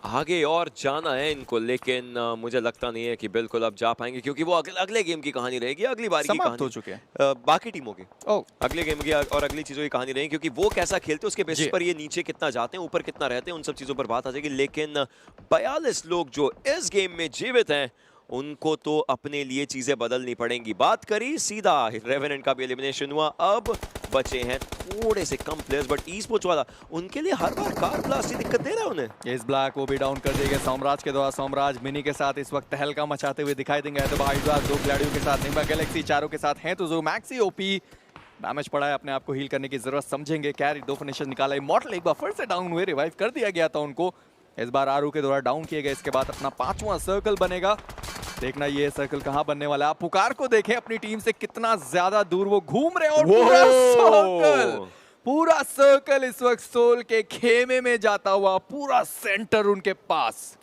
[SPEAKER 1] आगे और जाना है इनको, लेकिन मुझे लगता नहीं है कि बिल्कुल अब जा पाएंगे, क्योंकि वो अगले गेम की कहानी रहेगी, अगली बारी की कहानी
[SPEAKER 2] हो चुके हैं
[SPEAKER 1] बाकी टीमों की। अगले गेम की और अगली चीजों की कहानी रहेगी, क्योंकि वो कैसा खेलते हैं उसके बेसिस पर ये नीचे कितना जाते हैं, ऊपर कितना रहते हैं, उन सब चीजों पर बात आ जाएगी। लेकिन 42 लोग जो इस गेम में जीवित हैं उनको तो अपने लिए चीजें बदलनी पड़ेंगी। बात करी सीधा रेवेनेंट का भी एलिमिनेशन हुआ, अब बचे हैं थोड़े से कम प्लेयर्स, बट ई स्पोर्ट्स वाला उनके लिए हर बार कार ब्लास्ट ही दिक्कत दे रहा है उन्हें।
[SPEAKER 2] इस ब्लैक वो भी डाउन कर दिए गए सोमराज के द्वारा। सोमराज मिनी के साथ इस वक्त तहलका मचाते हुए दिखाई देंगे। तो हाइड्रोस 2 खिलाड़ियों के साथ, निग्मा गैलेक्सी चारों के साथ हैं, तो जो मैक्सी ओपी डैमेज पड़ा है, अपने आप को हील करने की जरूरत समझेंगे। कैरी 2 फिनिशर निकाला। इमॉर्टल एक बार फिर से डाउन हुए, रिवाइव कर दिया गया था उनको, इस बार आरू के द्वारा डाउन किए गए। इसके बाद अपना 5वां सर्कल बनेगा। देखना ये सर्कल कहां बनने वाला है। आप पुकार को देखें, अपनी टीम से कितना ज्यादा दूर वो घूम रहे हैं, और पूरा सर्कल इस वक्त सोल के खेमे में जाता हुआ, पूरा सेंटर उनके पास।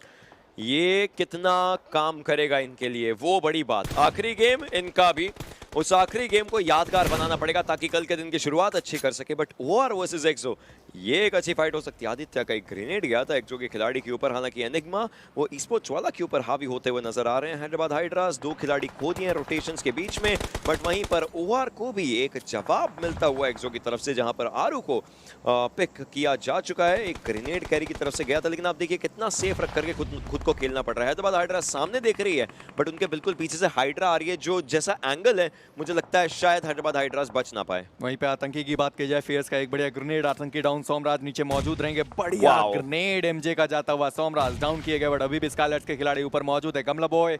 [SPEAKER 1] ये कितना काम करेगा इनके लिए, वो बड़ी बात। आखिरी गेम इनका भी, उस आखिरी गेम को यादगार बनाना पड़ेगा ताकि कल के दिन की शुरुआत अच्छी कर सके। बट ओआर वर्सेस एक्सो, ये एक अच्छी फाइट हो सकती है। आदित्य का एक ग्रेनेड गया था एक्सो के खिलाड़ी के ऊपर, हालांकि एनिग्मा वो ई-स्पोर्ट्स वाला के ऊपर हावी होते हुए नजर आ रहे हैं। हैदराबाद हाइड्रास 2 खिलाड़ी खो दिए हैं रोटेशंस के बीच में, बट वहीं पर ओआर को भी एक जवाब मिलता हुआ एक्सो की तरफ से, जहां पर आरू को पिक किया जा चुका है। एक ग्रेनेड कैरी की तरफ से गया था, लेकिन आप देखिए कितना सेफ रख करके खुद को खेलना पड़ रहा है। हैदराबाद हाइड्रास सामने देख रही है, बट उनके बिल्कुल पीछे से हाइड्रा आ रही है, जो जैसा एंगल है मुझे लगता है शायद हैदराबाद हाइड्रास बच ना पाए।
[SPEAKER 2] वहीं पे आतंकी की बात की जाए, फेयर्स का एक बढ़िया ग्रेनेड, आतंकी डाउन, सोमराज नीचे मौजूद रहेंगे। बढ़िया ग्रेनेड एमजे का जाता हुआ, सोमराज डाउन किए गए, बट अभी भी स्काईलाइट्स के खिलाड़ी ऊपर मौजूद है। गमला बॉय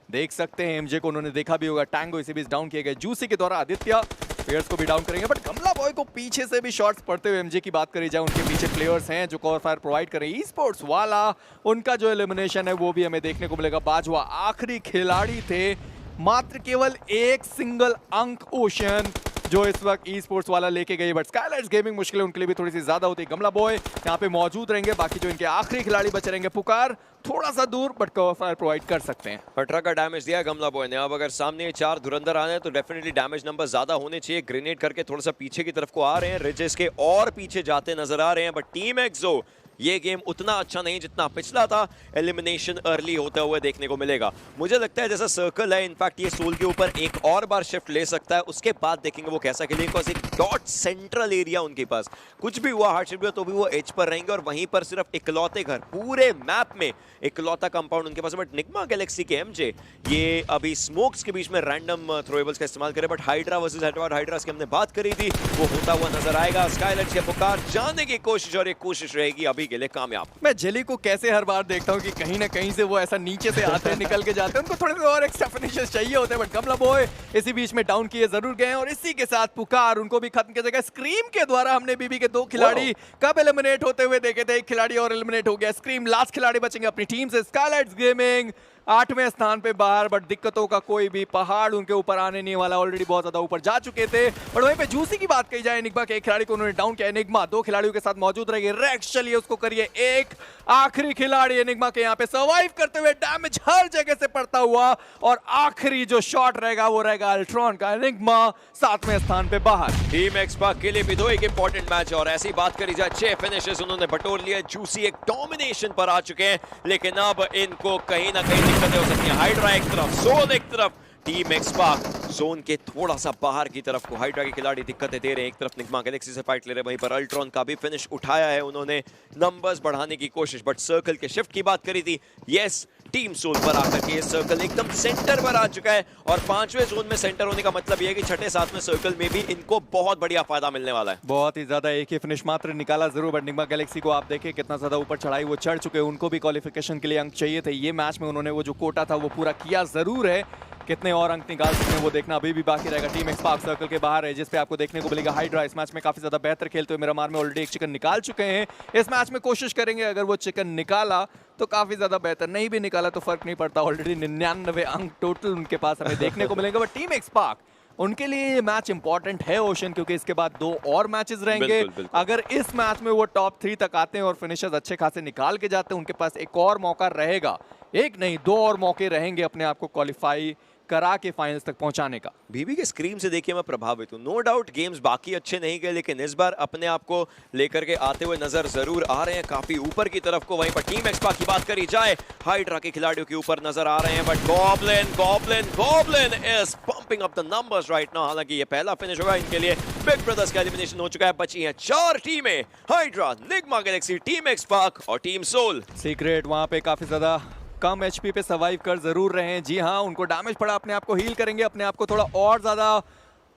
[SPEAKER 2] देख सकते हैं, एमजे को उन्होंने देखा भी होगा। टैंगो इसी बीच डाउन किए गए। जूसी के द्वारा आदित्य फेयर्स को भी डाउन करेंगे, बट गमला बॉय को पीछे से भी शॉट्स पड़ते हुए। एमजे की बात करी जाए, उनके पीछे प्लेयर्स हैं जो कवर फायर प्रोवाइड कर रहे हैं। ई स्पोर्ट्स वाला उनका जो एलिमिनेशन है वो भी हमें देखने को मिलेगा। बाजवा आखिरी खिलाड़ी थे, मात्र केवल एक सिंगल अंक ओशन जो इस वक्त ई स्पोर्ट्स वाला लेके गई, बट स्काईलाइट्स गेमिंग मुश्किलें उनके लिए भी थोड़ी सी ज्यादा होती है। गमला बॉय यहाँ पे मौजूद रहेंगे, बाकी जो इनके आखिरी खिलाड़ी बचे रहेंगे। पुकार थोड़ा सा दूर, बट कवर फायर प्रोवाइड कर सकते हैं।
[SPEAKER 1] 18 का डैमेज दिया गमला बॉय ने। अब अगर सामने 4 धुरंधर आने हैं तो डेफिनेटली डैमेज नंबर ज्यादा होने चाहिए। ग्रेनेड करके थोड़ा सा पीछे की तरफ को आ रहे हैं, रिजेस के और पीछे जाते नजर आ रहे हैं, बट टीम एक्सो ये गेम उतना अच्छा नहीं जितना पिछला था। एलिमिनेशन अर्ली होता हुआ देखने को मिलेगा। मुझे लगता है जैसा सर्कल है, इनफैक्ट ये सोल के ऊपर एक और बार शिफ्ट ले सकता है, उसके बाद देखेंगे वो कैसा खेलेंगे। बिकॉज एक डॉट सेंट्रल एरिया उनके पास, कुछ भी हुआ हार्डशिप हुआ तो भी वो एज पर रहेंगे, और वहीं पर सिर्फ इकलौते घर, पूरे मैप में इकलौता कंपाउंड उनके पास है। बट निग्मा गैलेक्सी के एमजे ये अभी स्मोक्स के बीच में रैंडम थ्रोएबल्स का इस्तेमाल करे, but hydra versus Hyderabad hydras की हमने बात करी थी, वो होता हुआ नजर आएगा। स्काईलाइट्स के पुकार जाने की कोशिश, और ये कोशिश रहेगी अभी के लिए कामयाब।
[SPEAKER 2] मैं जेली को कैसे हर बार देखता हूँ कि कहीं ना कहीं से वो ऐसा नीचे से आते हैं, निकल के जाते हैं, उनको थोड़े और एक्स्ट्रा फिनिशर्स चाहिए होते हैं, बट गमला बॉय इसी बीच में डाउन किए जरूर गए हैं, और इसी के साथ पुकार उनको भी खत्म किया जाएगा। स्क्रीम के द्वारा हमने बीबी के 2 खिलाड़ी कब एलिमिनेट होते हुए देखे थे, एक खिलाड़ी और एलिमिनेट हो गया। स्क्रीम लास्ट खिलाड़ी बचेंगे अपनी टीम से। स्काईलाइट्स गेमिंग 8वें स्थान पे बाहर, बट दिक्कतों का कोई भी पहाड़ उनके ऊपर आने नहीं वाला, ऑलरेडी बहुत ज्यादा ऊपर जा चुके थे। बट वहीं पे जूसी की बात कही जाए, एनिग्मा के एक खिलाड़ी को उन्होंने डाउन किया। एनिग्मा 2 खिलाड़ियों के साथ मौजूद रहेगी। रेक्स चलिए उसको करिए एक आखिरी खिलाड़ी एनिग्मा के यहाँ पे सर्वाइव करते हुए, डैमेज हर जगह से पड़ता हुआ, और आखिरी जो शॉट रहेगा वो रहेगा अल्ट्रॉन का। एनिग्मा 7वें स्थान पे बाहर।
[SPEAKER 1] टीम एक्सपा के लिए भी 2 एक इंपॉर्टेंट मैच, और ऐसी बात करी जाए 6 फिनिशेस उन्होंने बटोर लिए। जूसी एक डोमिनेशन पर आ चुके हैं, लेकिन अब इनको कहीं ना कहीं दिक्कतें हो सकती हैं। हाइड्रा एक तरफ, सोल एक तरफ, टीम एक्सपा जोन के थोड़ा सा बाहर की तरफ को हाइड्रा के खिलाड़ी दिक्कतें दे रहे हैं। एक तरफ निग्मा गैलेक्सी से फाइट ले रहे हैं, वहीं पर अल्ट्रॉन का भी फिनिश उठाया है उन्होंने, नंबर्स बढ़ाने की कोशिश। बट सर्कल के शिफ्ट की बात करी थी, यस टीम सोल पर आकर के ये सर्कल एकदम सेंटर पर आ चुका है और 5वें जोन में सेंटर होने का मतलब ये है कि छठे 7वें सर्कल में भी इनको बहुत बढ़िया फायदा मिलने वाला है।
[SPEAKER 2] बहुत ही ज्यादा एक ही फिनिश मात्र निकाला जरूर, बट निग्मा गैलेक्सी को आप देखें कितना ज्यादा ऊपर चढ़ाई वो चढ़ चुके हैं। उनको भी क्वालिफिकेशन के लिए अंक चाहिए थे। ये मैच में उन्होंने वो जो कोटा था वो पूरा किया जरूर है। कितने और अंक निकाल सकते हैं वो देखना अभी भी बाकी रहेगा। टीम एक्सपार्क सर्कल के बाहर है, जिस पे आपको देखने को मिलेगा हाइड्रा इस मैच में काफी ज्यादा बेहतर खेलते हुए मिरामार में ऑलरेडी एक चिकन निकाल चुके हैं। इस मैच में कोशिश करेंगे, अगर वो चिकन निकाला तो काफी ज्यादा बेहतर, नहीं भी निकाला तो फर्क नहीं पड़ता। ऑलरेडी 99 अंक टोटल उनके पास हमें देखने को मिलेंगे। बट टीम एक्सपार्क उनके लिए ये मैच इंपॉर्टेंट है ओशन, क्योंकि इसके बाद 2 और मैचेस रहेंगे।
[SPEAKER 1] बिल्कुल, बिल्कुल।
[SPEAKER 2] अगर इस मैच में वो टॉप 3 तक आते हैं और फिनिशर्स अच्छे खासे निकाल के जाते हैं, उनके पास एक और मौका रहेगा। एक नहीं 2 और मौके रहेंगे अपने आप को क्वालिफाई करा के फाइनल्स तक पहुंचाने का।
[SPEAKER 1] बीबी के स्क्रीम से देखिए मैं प्रभावित हूँ। नो डाउट गेम्स बाकी अच्छे नहीं गए, लेकिन इस बार अपने आप को लेकर के आते हुए नजर जरूर आ रहे हैं काफी ऊपर की तरफ को। वहीं पर टीम एक्सपा की बात करी जाए, हाइड्रा के खिलाड़ियों के ऊपर नजर आ रहे हैं, but goblin is pumping up the numbers right now. हालांकि ये पहला फिनिश होगा इनके लिए। बिग ब्रदर्स का एलिमिनेशन हो चुका है, बची हैं 4 टीमें, हाइड्रा, निग्मा गैलेक्सी, टीम एक्सपार्क और टीम सोल।
[SPEAKER 2] सीक्रेट वहां पे काफी ज्यादा कम एचपी पे सर्वाइव कर जरूर रहे हैं। जी हाँ, उनको डैमेज पड़ा, अपने आप को हील करेंगे, अपने आप को थोड़ा और ज्यादा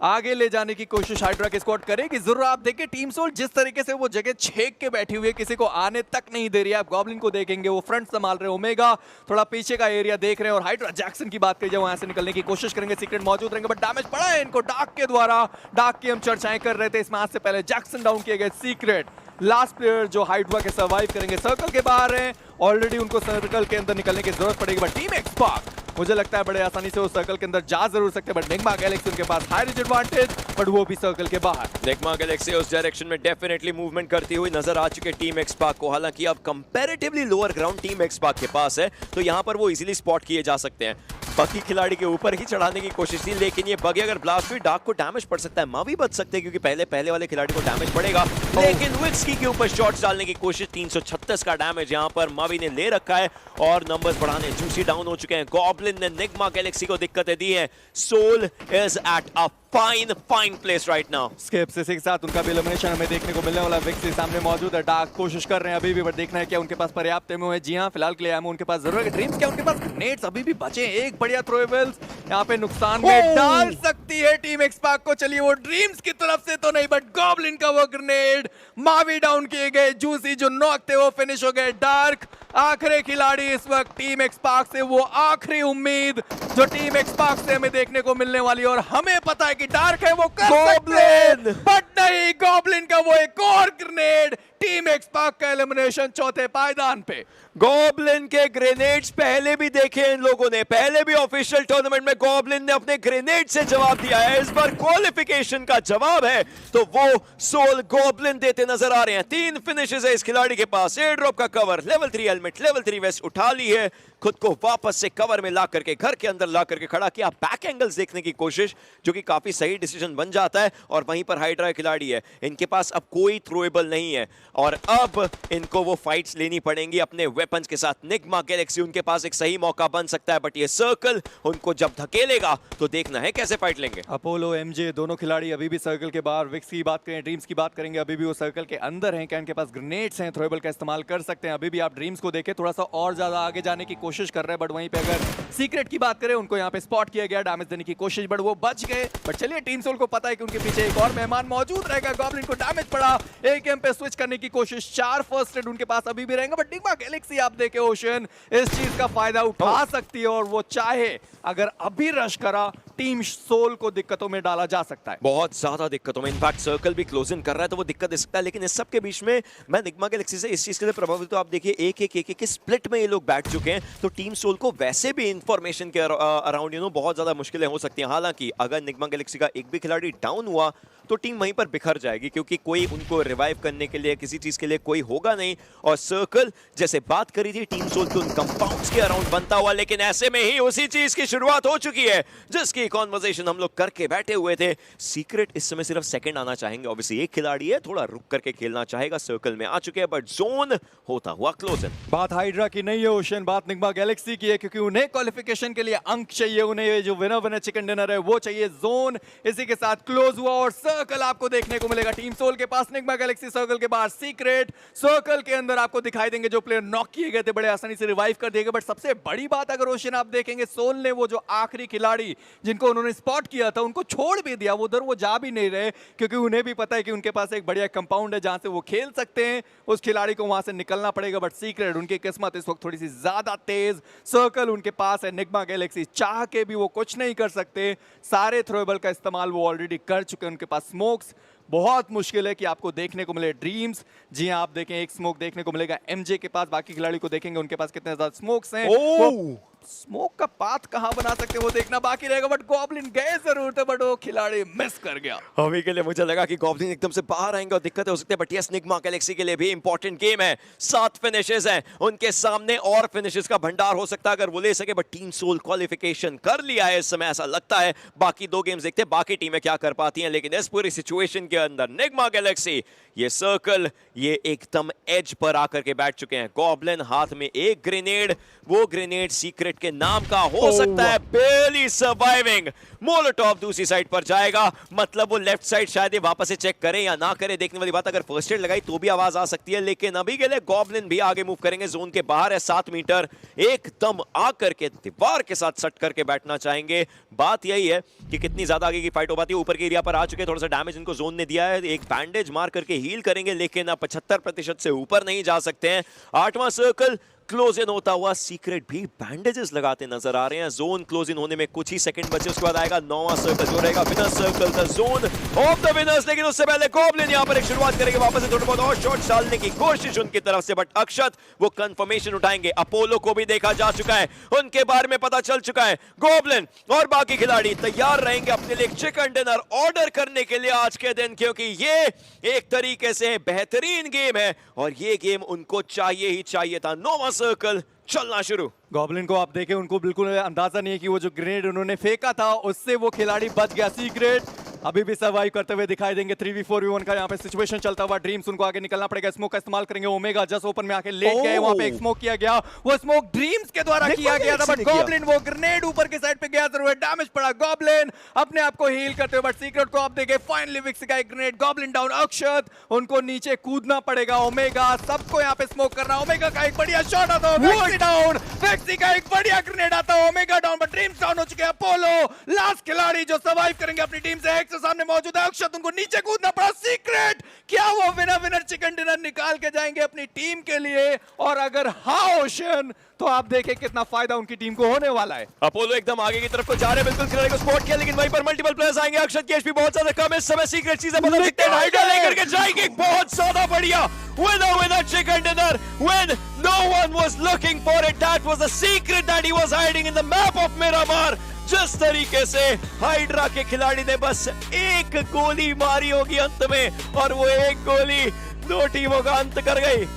[SPEAKER 2] आगे ले जाने की कोशिश हाइड्रा की स्क्वाड करेगी जरूर। आप देखिए टीम सोल जिस तरीके से वो जगह छेक के बैठी हुई है, किसी को आने तक नहीं दे रही है। आप गॉब्लिन को देखेंगे वो फ्रंट संभाल रहे हैं, ओमेगा थोड़ा पीछे का एरिया देख रहे हैं, और हाइड्रा जैक्सन की बात करी जाए वहां से निकलने की कोशिश करेंगे। सीक्रेट मौजूद रहेंगे, बट डैमेज पड़ा है इनको डार्क के द्वारा। डार्क की हम चर्चाएं कर रहे थे इस मैच से पहले, जैक्सन डाउन किए गए। सीक्रेट लास्ट प्लेयर जो हाइड्रा के सर्वाइव करेंगे, सर्कल के बाहर हैं ऑलरेडी, उनको सर्कल के अंदर निकलने की जरूरत पड़ेगी। बट टीम एक्सपार्क मुझे लगता है बड़े आसानी से उस सर्कल के अंदर जा जरूर सकते हैं, बट निग्मा गैलेक्सी उनके पास हाई रिच एडवांटेज, बट वो भी सर्कल के बाहर।
[SPEAKER 1] निग्मा गैलेक्सी उस डायरेक्शन में डेफिनेटली मूवमेंट करती हुई नजर आ चुके टीम एक्सपार्क को। हालांकि अब कंपैरेटिवली लोअर ग्राउंड टीम एक्सपार्क के पास है, तो यहां पर वो इजीली स्पॉट किए जा सकते हैं। बाकी खिलाड़ी के ऊपर ही चढ़ाने की कोशिश थी, लेकिन ये बगी अगर ब्लास्ट हुई डार्क को डैमेज पड़ सकता है। मावी बच सकते हैं क्योंकि पहले वाले खिलाड़ी को डैमेज पड़ेगा, लेकिन विक्सकी के ऊपर शॉट्स डालने की कोशिश। 336 का डैमेज यहां पर मावी ने ले रखा है और नंबर्स बढ़ाने जूसी डाउन हो चुके हैं। गॉब्लिन ने निग्मा गैलेक्सी को दिक्कतें दी हैं। Soul is at a fine place right now.
[SPEAKER 2] स्केप्सिस के साथ उनका भी एलिमिनेशन हमें देखने को मिलने वाला। विक्सी सामने मौजूद है, डार्क कोशिश कर रहे हैं अभी भी, बट देखना है क्या उनके पास पर्याप्त एमओ है। जी हां, फिलहाल के लिए एमओ उनके पास जरूर है। ड्रीम्स क्या उनके पास ग्रेनेड्स अभी भी बचे हैं। एक बढ़िया थ्रोएबल्स यहां पे नुकसान में डाल सकती है टीम एक्सपार्क को। चलिए वो ड्रीम्स की तरफ से तो नहीं, बट गॉब्लिन का वो ग्रेनेड, मावी डाउन किए गए, जूसी जो नॉक थे वो फिनिश हो गए। डार्क आखिरी खिलाड़ी इस वक्त टीम एक्सपार्क से, वो आखिरी उम्मीद जो टीम एक्सपार्क से हमें देखने को मिलने वाली है। और हमें पता है कि डार्क है वो कर सकते हैं, बट नहीं, गॉब्लिन का वो एक और ग्रेनेड। टीम एक्सपार्क का एलिमिनेशन चौथे पायदान पे।
[SPEAKER 1] गॉब्लिन के ग्रेनेड्स पहले भी देखे इन लोगों ने, पहले भी ऑफिशियल टूर्नामेंट में गॉब्लिन ने अपने ग्रेनेड से जवाब दिया है। इस बार क्वालिफिकेशन का जवाब है तो वो सोल गॉब्लिन देते नजर आ रहे हैं। 3 फिनिशेस है इस खिलाड़ी के पास। एयर ड्रॉप का cover, level 3 helmet, level 3 vest उठा ली है, खुद को वापस से कवर में ला करके, घर के अंदर ला करके खड़ा किया। बैक एंगल्स देखने की कोशिश, जो कि काफी सही डिसीजन बन जाता है। और वहीं पर हाइड्रा खिलाड़ी है, इनके पास अब कोई थ्रोएबल नहीं है और अब इनको वो फाइट्स लेनी पड़ेंगी अपने वेपन्स के साथ। निग्मा गैलेक्सी उनके पास एक सही मौका बन सकता है, बट ये सर्कल उनको जब धकेलेगा तो देखना है कैसे फाइट लेंगे।
[SPEAKER 2] अपोलो एमजे दोनों खिलाड़ी अभी भी सर्कल के बाहर। विक्स की बात करें, ड्रीम्स की बात करेंगे, अभी भी वो सर्कल के अंदर हैं। क्या इनके पास ग्रेनेड्स हैं, थ्रोएबल का इस्तेमाल कर सकते हैं? अभी भी आप ड्रीम्स को देखें, थोड़ा सा और ज्यादा आगे जाने की कोशिश कर रहे हैं, बट वहीं पे अगर सीक्रेट की बात करें, उनको यहाँ पे स्पॉट किया गया, डैमेज देने की कोशिश, बट वो बच गए। बट चलिए टीम सोल को पता है कि उनके पीछे एक और मेहमान मौजूद रहेगा। गॉब्लिन को डैमेज पड़ा, एक एम पे स्विच करने की कोशिश, 4 फर्स्ट एड उनके पास अभी भी रहेंगे। बट निग्मा गैलेक्सी आप देखें ओशन इस चीज का फायदा उठा सकती है, और वो चाहे अगर अभी रश करा, टीम सोल को दिक्कतों में डाला जा सकता है,
[SPEAKER 1] बहुत ज्यादा दिक्कतों में। इनफैक्ट सर्कल भी क्लोज इन कर रहा है तो वो दिक्कत दे सकता है। लेकिन इस सब के बीच में मैं निग्मा गैलेक्सी से इस चीज के लिए प्रभावित, तो आप देखिए एक के स्प्लिट में ये लोग बैठ चुके हैं, तो टीम सोल को वैसे भी इंफॉर्मेशन के अराउंड बहुत ज्यादा मुश्किलें हो सकती हैं। हालांकि अगर निग्मा गैलेक्सी का एक भी खिलाड़ी डाउन हुआ तो टीम वहीं पर बिखर जाएगी, क्योंकि कोई उनको रिवाइव करने के लिए, किसी चीज के लिए कोई होगा नहीं। और सर्कल जैसे बात करी थी टीम सोल के उन कंपाउंड्स के अराउंड बनता हुआ, लेकिन ऐसे में ही उसी चीज की शुरुआत हो चुकी है जिसकी कॉन्वर्सेशन हम लोग करके बैठे हुए थे। सीक्रेट इस समय सिर्फ सेकंड आना चाहेंगे, ऑब्वियसली एक खिलाड़ी है, थोड़ा रुक करके खेलना चाहेगा। सर्कल में आ चुके हैं, बट जोन होता हुआ क्लोज इन।
[SPEAKER 2] बात हाइड्रा की नहीं है ओशन, बात निग्मा गैलेक्सी की है, क्योंकि उन्हें क्वालिफिकेशन के लिए अंक चाहिए, उन्हें जो विनर चिकन डिनर है वो चाहिए। जोन इसी के साथ क्लोज हुआ और सर्कल आपको देखने को मिलेगा टीम सोल के पास। निग्मा गैलेक्सी सर्कल के बाहर, सीक्रेट सर्कल के अंदर आपको दिखाई देंगे। जो प्लेयर नॉक किए गए थे बड़े आसानी से रिवाइव कर दिए गए। बट सबसे बड़ी बात अगर ओशन आप देखेंगे, सोल ने वो जो आखिरी खिलाड़ी जिनको उन्होंने स्पॉट किया था उनको छोड़ भी दिया, वो उधर वो जा भी नहीं रहे, क्योंकि उन्हें भी पता है कि उनके पास एक बढ़िया कंपाउंड है जहां से वो खेल सकते हैं। उस खिलाड़ी को वहां से निकलना पड़ेगा। बट सीक्रेट उनकी किस्मत इस वक्त थोड़ी सी ज्यादा तेज, सर्कल उनके पास है, निग्मा गैलेक्सी चाह के भी वो कुछ नहीं कर सकते। सारे थ्रोएबल का इस्तेमाल वो ऑलरेडी कर चुके हैं। उनके पास स्मोक्स, बहुत मुश्किल है कि आपको देखने को मिले ड्रीम्स। जी हाँ, आप देखें एक स्मोक देखने को मिलेगा एमजे के पास, बाकी खिलाड़ी को देखेंगे उनके पास कितने ज्यादा स्मोक्स हैं। वो स्मोक का पाथ कहां बना सकते हैं वो देखना बाकी रहेगा। बट गॉब्लिन गए जरूर थे, बट वो खिलाड़ी मिस कर गया।
[SPEAKER 1] अभी के लिए मुझे लगा कि गॉब्लिन एकदम से बाहर आएंगे और दिक्कत हो सकती है, बट यस, निग्मा गैलेक्सी के लिए भी इंपॉर्टेंट गेम है। 7 फिनिशेस हैं उनके सामने और फिनिशेस का भंडार हो सकता है अगर वो ले सके। बट टीम सोल क्वालिफिकेशन कर लिया है इस समय, ऐसा लगता है। बाकी 2 गेम्स देखते हैं बाकी टीमें क्या कर पाती हैं। लेकिन इस पूरी सिचुएशन के अंदर निग्मा गैलेक्सी, ये सर्कल, ये एकदम एज पर आकर के बैठ चुके हैं। गॉब्लिन हाथ में एक ग्रेनेड, वो ग्रेनेड सीक्रेट के नाम का हो सकता है। barely surviving। मोलोटॉव दूसरी साइड पर जाएगा, मतलब वो लेफ्ट साइड शायद वापस से चेक करें या ना करें, देखने वाली बात। अगर फर्स्ट एड लगाई तो भी आवाज आ सकती है। लेकिन अभी के लिए गॉब्लिन भी आगे मूव करेंगे, जोन के बाहर है 7 मीटर, एकदम आकर के दीवार के साथ सट करके बैठना चाहेंगे। बात यही है कि कितनी ज्यादा आगे की फाइट हो पाती है। ऊपर के एरिया पर आ चुके हैं, थोड़ा सा डैमेज इनको जोन ने दिया है, एक बैंडेज मार करके हील करेंगे, लेकिन अब 75% से ऊपर नहीं जा सकते हैं। 8वां सर्कल क्लोज इन होता हुआ, सीक्रेट भी बैंडेजेस लगाते नजर आ रहे हैं। जोन क्लोज इन होने में कुछ ही सेकंड बचे, उसके बाद आएगा 9वां सर्कल जो रहेगा winner circle, the zone of the winners. लेकिन उससे पहले गॉब्लिन यहां पर एक शुरुआत करेंगे, वापस से थोड़ा बहुत और शॉट डालने की कोशिश उनकी तरफ से। बट अक्षत वो कंफर्मेशन उठाएंगे। अपोलो को भी देखा जा चुका है, उनके बारे में पता चल चुका है। गॉब्लिन और बाकी खिलाड़ी तैयार रहेंगे अपने लिए चिकन डिनर ऑर्डर करने के लिए आज के दिन, क्योंकि ये एक तरीके से बेहतरीन गेम है और ये गेम उनको चाहिए ही चाहिए था। 9वां सर्कल चलना शुरू।
[SPEAKER 2] गॉब्लिन को आप देखें, उनको बिल्कुल अंदाजा नहीं है कि वो जो ग्रेनेड उन्होंने फेंका था उससे वो खिलाड़ी बच गया। सीक्रेट अभी भी सर्वाइव करते हुए दिखाई देंगे। 3v4v1 का यहाँ पे सिचुएशन चलता हुआ। ड्रीम्स उनको आगे निकलना पड़ेगा, स्मोक का इस्तेमाल करेंगे। ओमेगा जस्ट ओपन में आके लेट गए, वहां पे एक स्मोक किया गया, वो स्मोक ड्रीम्स के द्वारा किया गया था। बट गॉब्लिन वो ग्रेनेड ऊपर की साइड पे गया जरूर, डैमेज पड़ा। गॉब्लिन अपने आप को हील करते हुए, बट सीक्रेट को आप देखें फाइनली विक्सी का एक ग्रेनेड, गॉब्लिन डाउन। अक्षत उनको नीचे कूदना पड़ेगा। ओमेगा सबको यहाँ पे स्मोक करना। ओमेगा का एक बढ़िया शॉट आता है, विक्सी डाउन। विक्सी का एक बढ़िया ग्रेनेड आता है, omega down, but dreams down हो चुके हैं। अपोलो लास्ट खिलाड़ी जो सर्वाइव करेंगे अपनी टीम से, एक से सामने मौजूद है। अक्षत उनको नीचे कूदना पड़ा। सीक्रेट क्या वो विनर चिकन डिनर निकाल के जाएंगे अपनी टीम के लिए? और अगर हाँ ओशन, तो आप देखें कितना फायदा उनकी टीम को होने वाला है।
[SPEAKER 1] अपोलो एकदम आगे की तरफ को जा रहे हैं, बिल्कुल खिलाड़ी को स्पॉट किया, लेकिन वहीं पर मल्टीपल प्लेयर्स आएंगे। अक्षत की एचपी बहुत ज्यादा कम है इस समय। सीक्रेट चीजें बदल सकते हैं, हाइड्रा लेकर के जाएंगे, बहुत ज्यादा बढ़िया winner chicken dinner when no one was looking for it. That was a secret that he was hiding in the map of Miramar. जिस तरीके से हाइड्रा के खिलाड़ी ने बस एक गोली मारी होगी अंत में, और वो एक गोली 2 टीमों का अंत कर गई।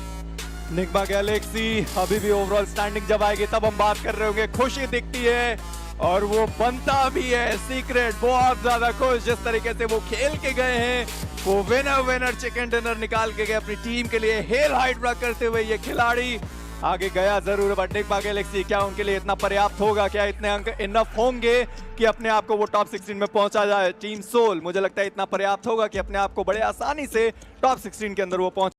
[SPEAKER 2] निग्मा गैलेक्सी अभी भी ओवरऑल स्टैंडिंग जब आएगी तब हम बात कर रहे होंगे। खुशी दिखती है और वो बनता भी है। सीक्रेट बहुत ज्यादा खुश जिस तरीके से वो खेल के गए हैं। वो विनर चिकन डिनर निकाल के गए अपनी टीम के लिए। हेल हाइड्रा करते हुए ये खिलाड़ी आगे गया जरूर, बट निग्मा गैलेक्सी क्या उनके लिए इतना पर्याप्त होगा? क्या इतने अंक इनफ होंगे कि अपने आप को वो टॉप 16 में पहुंचा जाए? टीम सोल मुझे लगता है इतना पर्याप्त होगा कि अपने आप को बड़े आसानी से टॉप 16 के अंदर वो पहुंच